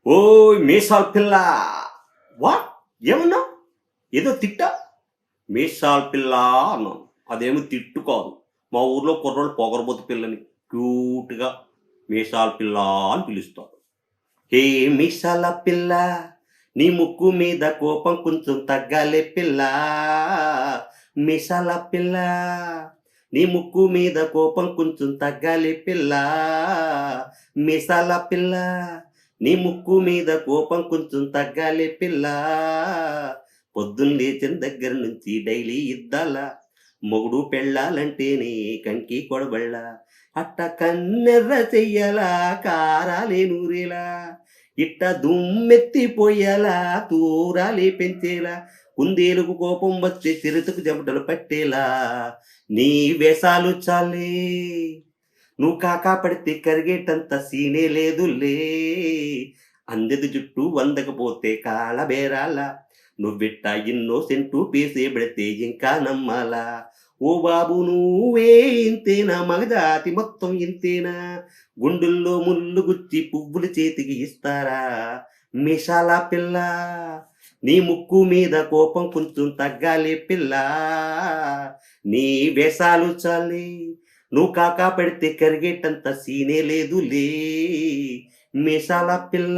ఓయ్ మీసాల పిల్ల! వాట్? ఏమన్నావు? ఏదో తిట్టా? మీసాల పిల్ల అన్నాను. అదేమి తిట్టు కాదు. మా ఊర్లో కుర్రోళ్ళు పొగరబోతు పిల్లని క్యూట్‌గా మీసాల పిల్ల అని పిలుస్తారు. హే మీసాల పిల్ల, నీ ముక్కు మీద కోపం కొంచెం తగ్గాలే పిల్ల. మీసాల పిల్ల, నీ ముక్కు మీద కోపం కొంచెం తగ్గాలే పిల్ల. మీసాల పిల్ల, నీ ముక్కు మీద కోపం కొంచెం తగ్గాలే పిల్ల. పొద్దున్న లేచిన దగ్గర నుంచి డైలీ ఇద్దాల. మొగుడు పెళ్ళాలంటేనే కంకి కొడబళ్ళ. అట్ట కన్నెర్ర చెయ్యలా కారాలే నూరేలా. ఇట్ట దుమ్మెత్తిపోయేలా తూరాలే పెంచేలా. కుందేలుకు కోపం వస్తే చిరుతకు చెమటలు పట్టేలా. నీ వేషాలు చాలే, నువ్వు కాకా పడితే కరిగేటంత సీనే లేదులే. అందెది జుట్టు వందకపోతే కాళ్ళబేరాల. నువ్విట్ట ఇన్నోసెంటు పీసే పెడితే ఇంకా నమ్మాలా. ఓ బాబు నువ్వే ఇంతేనా, మగజాతి మొత్తం ఇంతేనా. గుండుల్లో ముళ్ళు గుచ్చి పువ్వులు చేతికి ఇస్తారా. మీసాల పిల్ల, నీ ముక్కు మీద కోపం కొంచెం తగ్గాలి పిల్ల. నీ వేషాలు చాలే, నువ్వు కాకా పెడితే కరిగేటంత సీనే లేదులే. మీసాల పిల్ల.